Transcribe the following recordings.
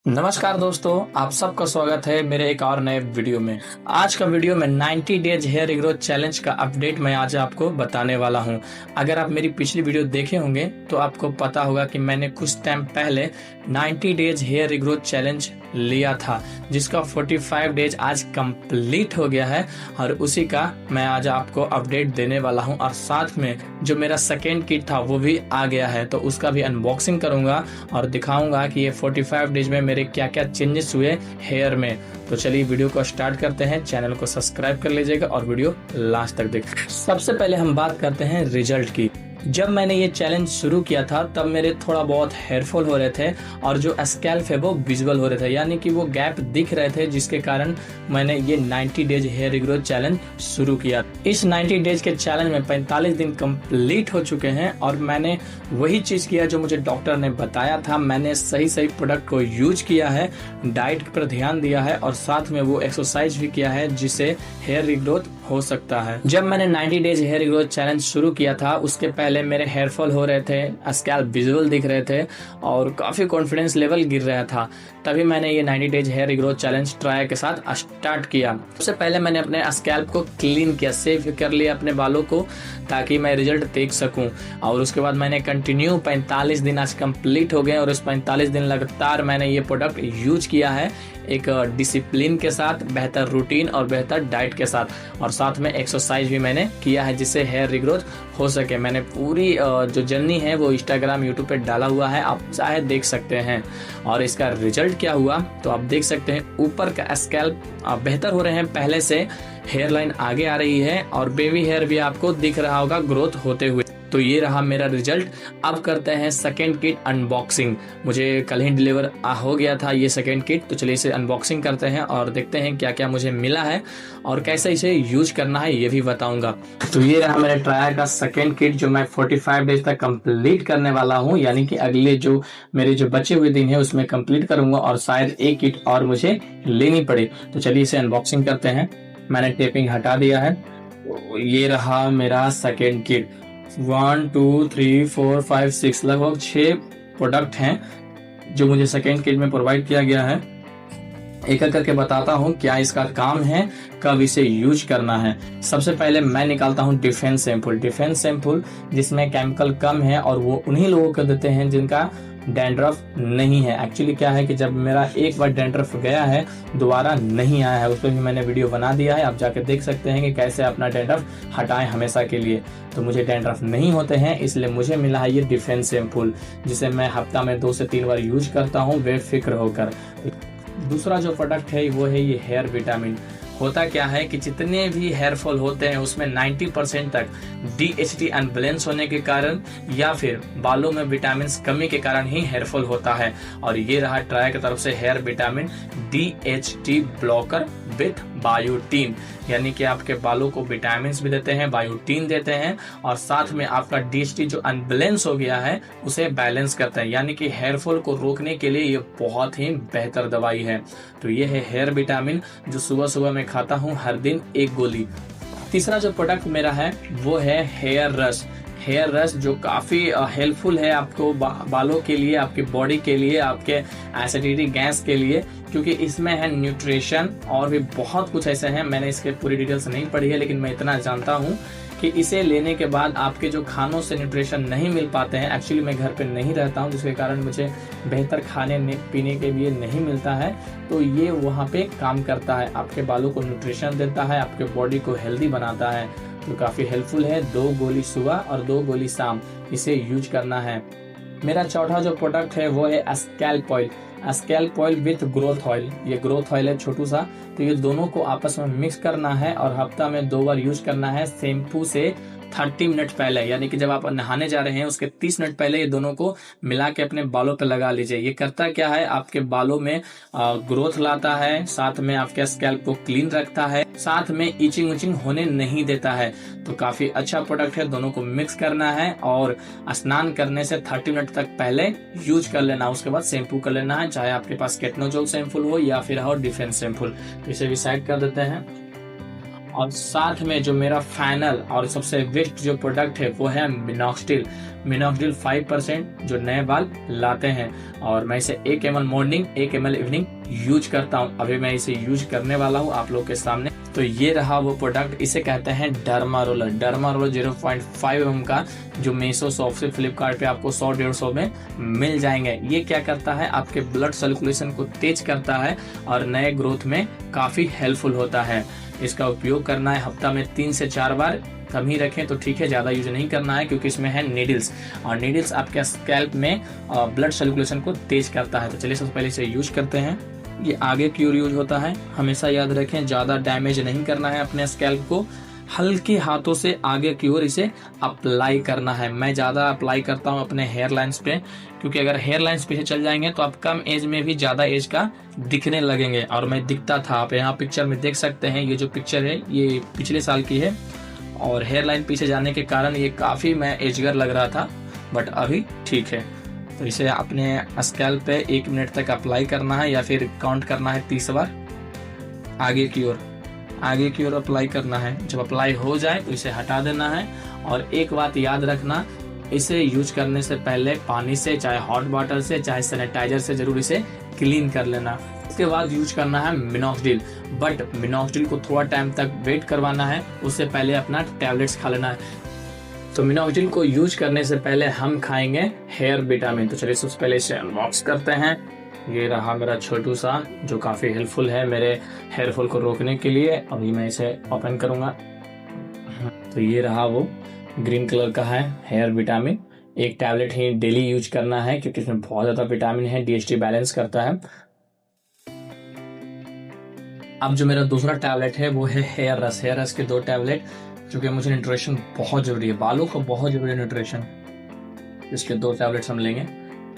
नमस्कार दोस्तों, आप सबका स्वागत है मेरे एक और नए वीडियो में। आज का वीडियो में 90 डेज हेयर रिग्रोथ चैलेंज का अपडेट मैं आज आपको बताने वाला हूं। अगर आप मेरी पिछली वीडियो देखे होंगे तो आपको पता होगा कि मैंने कुछ टाइम पहले 90 डेज हेयर रिग्रोथ चैलेंज लिया था, जिसका 45 डेज आज कंप्लीट हो गया है और उसी का मैं आज आपको अपडेट देने वाला हूं। और साथ में जो मेरा सेकेंड किट था वो भी आ गया है, तो उसका भी अनबॉक्सिंग करूंगा और दिखाऊंगा कि ये 45 डेज में मेरे क्या क्या चेंजेस हुए हेयर में। तो चलिए वीडियो को स्टार्ट करते हैं। चैनल को सब्सक्राइब कर लीजिएगा और वीडियो लास्ट तक देखिए। सबसे पहले हम बात करते हैं रिजल्ट की। जब मैंने ये चैलेंज शुरू किया था तब मेरे थोड़ा बहुत हेयरफॉल हो रहे थे और जो स्कैल्प है वो विजुअल हो रहे थे, यानी कि वो गैप दिख रहे थे, जिसके कारण मैंने ये 90 डेज हेयर रिग्रोथ चैलेंज शुरू किया। इस 90 डेज के चैलेंज में 45 दिन कंप्लीट हो चुके हैं और मैंने वही चीज किया जो मुझे डॉक्टर ने बताया था। मैंने सही प्रोडक्ट को यूज किया है, डाइट पर ध्यान दिया है और साथ में वो एक्सरसाइज भी किया है जिससे हेयर रिग्रोथ हो सकता है। जब मैंने 90 डेज हेयर रिग्रोथ चैलेंज शुरू किया था उसके पहले मेरे हेयरफॉल हो रहे थे, स्कैल्प विजुअल दिख रहे थे और काफी कॉन्फिडेंस लेवल गिर रहा था। तभी मैंने ये 90 days hair regrowth challenge Traya के साथ स्टार्ट किया। सबसे पहले मैंने अपने स्कैल्प को क्लीन किया, सेव कर लिया अपने बालों को, ताकि मैं रिजल्ट देख सकूं। और उसके बाद मैंने कंटिन्यू 45 दिन आज कंप्लीट हो गए और इस 45 दिन लगातार मैंने ये प्रोडक्ट यूज किया है, एक डिसिप्लिन के साथ, बेहतर रूटीन और बेहतर डाइट के साथ, और साथ में एक्सरसाइज भी मैंने किया है जिससे हेयर रिग्रोथ हो सके। मैंने पूरी जो जर्नी है वो इंस्टाग्राम यूट्यूब पे डाला हुआ है, आप चाहे देख सकते हैं। और इसका रिजल्ट क्या हुआ तो आप देख सकते हैं, ऊपर का स्कैल्प बेहतर हो रहे हैं पहले से, हेयर लाइन आगे आ रही है और बेबी हेयर भी आपको दिख रहा होगा ग्रोथ होते हुए। तो ये रहा मेरा रिजल्ट। अब करते हैं सेकेंड किट अनबॉक्सिंग। मुझे कल ही डिलीवर हो गया था ये सेकेंड किट, तो चलिए इसे अनबॉक्सिंग करते हैं और देखते हैं क्या क्या मुझे मिला है और कैसे इसे यूज करना है ये भी बताऊंगा। तो ये रहा मेरे ट्रायल का सेकेंड किट जो मैं 45 डेज तक कंप्लीट करने वाला हूँ, यानी कि अगले जो मेरे जो बचे हुए दिन है उसमें कंप्लीट करूंगा और शायद एक किट और मुझे लेनी पड़े। तो चलिए इसे अनबॉक्सिंग करते हैं। मैंने टेपिंग हटा दिया है। ये रहा मेरा सेकेंड किट। 1 2 3 4 5 6 लगभग 6 प्रोडक्ट हैं जो मुझे सेकेंड किट में प्रोवाइड किया गया है। एक एक करके बताता हूँ क्या इसका काम है, कब इसे यूज करना है। सबसे पहले मैं निकालता हूँ डिफेंस शैम्पूल। डिफेंस शैम्पूल जिसमें केमिकल कम है और वो उन्हीं लोगों को देते हैं जिनका डैंड्रफ नहीं है। एक्चुअली क्या है कि जब मेरा एक बार डैंड्रफ गया है दोबारा नहीं आया है, उस पर भी मैंने वीडियो बना दिया है, आप जाके देख सकते हैं कि कैसे अपना डैंड्रफ हटाएं हमेशा के लिए। तो मुझे डैंड्रफ नहीं होते हैं, इसलिए मुझे मिला है ये डिफेंस शैम्पूल, जिसे मैं हफ्ता में 2 से 3 बार यूज करता हूँ बेफिक्र होकर। दूसरा जो प्रोडक्ट है वो है ये हेयर विटामिन। होता क्या है कि जितने भी हेयरफॉल होते हैं उसमें 90% तक DHT अनबैलेंस होने के कारण या फिर बालों में विटामिन कमी के कारण ही हेयरफॉल होता है। और ये रहा ट्राई की तरफ से hair vitamin DHT blocker with biotin, यानी कि आपके बालों को विटामिन भी देते हैं, बायोटीन देते हैं और साथ में आपका DHT जो अनबैलेंस हो गया है उसे बैलेंस करते हैं, यानी कि हेयरफॉल को रोकने के लिए ये बहुत ही बेहतर दवाई है। तो ये है हेयर विटामिन जो सुबह सुबह मैं खाता हूँ हर दिन 1 गोली। तीसरा जो प्रोडक्ट मेरा है वो है हेयर रश। हेयर रश जो काफ़ी हेल्पफुल है आपको बालों के लिए, आपकी बॉडी के लिए, आपके एसिडिटी गैस के लिए, क्योंकि इसमें है न्यूट्रिशन और भी बहुत कुछ ऐसे हैं। मैंने इसके पूरी डिटेल्स नहीं पढ़ी है, लेकिन मैं इतना जानता हूँ कि इसे लेने के बाद आपके जो खानों से न्यूट्रिशन नहीं मिल पाते हैं, एक्चुअली मैं घर पे नहीं रहता हूँ जिसके कारण मुझे बेहतर खाने पीने के लिए नहीं मिलता है, तो ये वहाँ पे काम करता है, आपके बालों को न्यूट्रिशन देता है, आपके बॉडी को हेल्दी बनाता है। तो काफ़ी हेल्पफुल है। 2 गोली सुबह और 2 गोली शाम इसे यूज करना है। मेरा चौथा जो प्रोडक्ट है वो है scalp oil. Scalp oil with growth oil. ये ग्रोथ ऑयल है छोटू सा, तो ये दोनों को आपस में मिक्स करना है और हफ्ता में 2 बार यूज करना है शैम्पू से 30 मिनट पहले, यानी कि जब आप नहाने जा रहे हैं उसके 30 मिनट पहले ये दोनों को मिला के अपने बालों पे लगा लीजिए। ये करता क्या है, आपके बालों में ग्रोथ लाता है, साथ में आपके स्कैल्प को क्लीन रखता है, साथ में इचिंग उचिंग होने नहीं देता है। तो काफी अच्छा प्रोडक्ट है। दोनों को मिक्स करना है और स्नान करने से 30 मिनट तक पहले यूज कर लेना, उसके बाद शैम्पू कर लेना है, चाहे आपके पास केटनोजोल शैम्पू हो या फिर हो डिफेंस शैम्पू। तो इसे भी साइड कर देते हैं। और साथ में जो मेरा फाइनल और सबसे बेस्ट जो प्रोडक्ट है वो है मिनॉक्सिडिल। मिनॉक्सिडिल 5% जो नए बाल लाते हैं। और मैं इसे 1 ml morning 1 ml evening use करता हूँ। अभी मैं इसे यूज करने वाला हूँ आप लोग के सामने। तो ये रहा वो प्रोडक्ट, इसे कहते हैं derma roller. Derma roller 0.5 mm का, जो मीशो, शॉप से, फ्लिपकार्ट पे आपको 100-150 में मिल जाएंगे। ये क्या करता है, आपके ब्लड सर्कुलेशन को तेज करता है और नए ग्रोथ में काफी हेल्पफुल होता है। इसका उपयोग करना है हफ्ता में 3 से 4 बार, कम ही रखें तो ठीक है, ज़्यादा यूज नहीं करना है क्योंकि इसमें है नीडल्स, और नीडल्स आपके स्कैल्प में ब्लड सर्कुलेशन को तेज करता है। तो चलिए सबसे पहले इसे यूज करते हैं। ये आगे की ओर यूज होता है, हमेशा याद रखें, ज़्यादा डैमेज नहीं करना है अपने स्कैल्प को, हल्के हाथों से आगे की ओर इसे अप्लाई करना है। मैं ज़्यादा अप्लाई करता हूँ अपने हेयर लाइन्स पे, क्योंकि अगर हेयर लाइन्स पीछे चल जाएंगे तो आप कम एज में भी ज़्यादा एज का दिखने लगेंगे। और मैं दिखता था, आप यहाँ पिक्चर में देख सकते हैं, ये जो पिक्चर है ये पिछले साल की है, और हेयर लाइन पीछे जाने के कारण ये काफ़ी मैं एजगर लग रहा था, बट अभी ठीक है। तो इसे अपने स्कैल्प पे 1 मिनट तक अप्लाई करना है, या फिर काउंट करना है 30 बार आगे की ओर अप्लाई करना है। जब अप्लाई हो जाए तो इसे हटा देना है। और एक बात याद रखना, इसे यूज करने से पहले पानी से, चाहे हॉट वाटर से, चाहे सैनिटाइजर से जरूर इसे क्लीन कर लेना। इसके बाद यूज करना है मिनॉक्सिडिल, बट मिनॉक्सिडिल को थोड़ा टाइम तक वेट करवाना है, उससे पहले अपना टैबलेट्स खा लेना है। तो मिनॉक्सिडिल को यूज करने से पहले हम खाएंगे हेयर विटामिन। तो चलिए सबसे पहले इसे अनबॉक्स करते हैं। ये रहा मेरा छोटू सा, जो काफ़ी हेल्पफुल है मेरे हेयर फॉल को रोकने के लिए। अभी मैं इसे ओपन करूँगा। तो ये रहा वो ग्रीन कलर का है हेयर विटामिन। एक टैबलेट ही डेली यूज करना है क्योंकि इसमें बहुत ज़्यादा विटामिन है, DHT बैलेंस करता है। अब जो मेरा दूसरा टैबलेट है वो है हेयर रस। हेयर रस के 2 टैबलेट, क्योंकि मुझे न्यूट्रिशन बहुत ज़रूरी है, बालों को बहुत ज़रूरी है न्यूट्रिशन। इसके 2 टैबलेट्स हम लेंगे।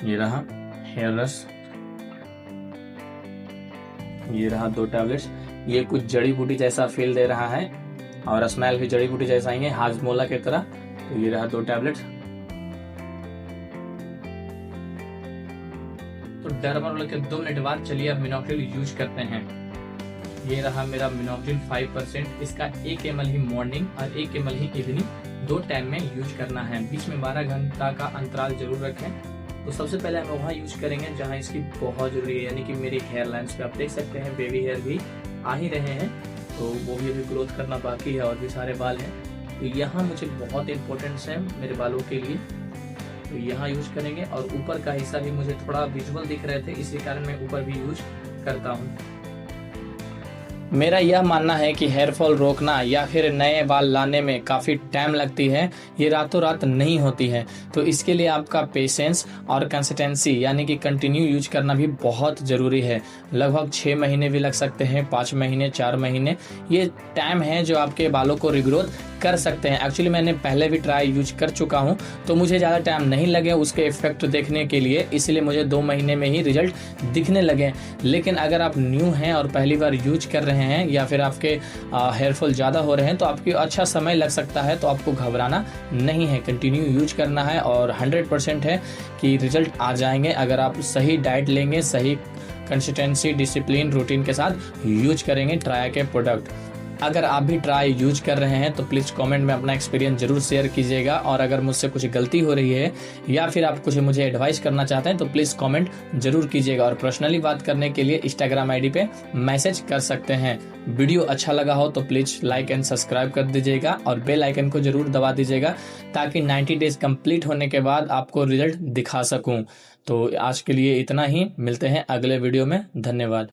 ये रहा हेयर रस, ये रहा 2 टैबलेट्स। ये कुछ जड़ी बूटी जैसा फील दे रहा है और स्मेल भी जड़ी बूटी जैसा ही है, हाजमोला की तरह। तो ये रहा 2 टैबलेट्स। तो डर्मा रोलर के 2 मिनट बाद चलिए अब मिनॉक्सिडिल यूज करते हैं। ये रहा मेरा मिनॉक्सिडिल 5%। इसका 1 ml ही मॉर्निंग और 1 ml ही इवनिंग, 2 टाइम में यूज करना है। बीच में 12 घंटा का अंतराल जरूर रखें। तो सबसे पहले हम वहाँ यूज करेंगे जहाँ इसकी बहुत जरूरी है, यानी कि मेरी हेयर लाइन्स पे। आप देख सकते हैं बेबी हेयर भी आ ही रहे हैं, तो वो भी अभी ग्रोथ करना बाकी है, और भी सारे बाल हैं। तो यहाँ मुझे बहुत इंपॉर्टेंस है मेरे बालों के लिए, तो यहाँ यूज करेंगे। और ऊपर का हिस्सा भी मुझे थोड़ा विजुअल दिख रहे थे, इसी कारण मैं ऊपर भी यूज करता हूँ। मेरा यह मानना है कि हेयर फॉल रोकना या फिर नए बाल लाने में काफ़ी टाइम लगती है, ये रातों रात नहीं होती है। तो इसके लिए आपका पेशेंस और कंसिस्टेंसी यानी कि कंटिन्यू यूज करना भी बहुत ज़रूरी है। लगभग 6 महीने भी लग सकते हैं, 5 महीने, 4 महीने, ये टाइम है जो आपके बालों को रिग्रोथ कर सकते हैं। एक्चुअली मैंने पहले भी ट्राई यूज कर चुका हूं, तो मुझे ज़्यादा टाइम नहीं लगे उसके इफेक्ट देखने के लिए, इसलिए मुझे 2 महीने में ही रिजल्ट दिखने लगे। लेकिन अगर आप न्यू हैं और पहली बार यूज कर रहे हैं, या फिर आपके हेयर फॉल ज़्यादा हो रहे हैं, तो आपकी अच्छा समय लग सकता है। तो आपको घबराना नहीं है, कंटिन्यू यूज करना है, और 100% है कि रिजल्ट आ जाएंगे अगर आप सही डाइट लेंगे, सही कंसिस्टेंसी, डिसिप्लिन, रूटीन के साथ यूज करेंगे ट्राई के प्रोडक्ट। अगर आप भी ट्राई यूज कर रहे हैं तो प्लीज़ कमेंट में अपना एक्सपीरियंस जरूर शेयर कीजिएगा। और अगर मुझसे कुछ गलती हो रही है या फिर आप कुछ मुझे एडवाइस करना चाहते हैं तो प्लीज़ कमेंट जरूर कीजिएगा। और पर्सनली बात करने के लिए इंस्टाग्राम आईडी पे मैसेज कर सकते हैं। वीडियो अच्छा लगा हो तो प्लीज़ लाइक एंड सब्सक्राइब कर दीजिएगा और बेल आइकन को जरूर दबा दीजिएगा, ताकि 90 डेज कंप्लीट होने के बाद आपको रिजल्ट दिखा सकूँ। तो आज के लिए इतना ही, मिलते हैं अगले वीडियो में। धन्यवाद।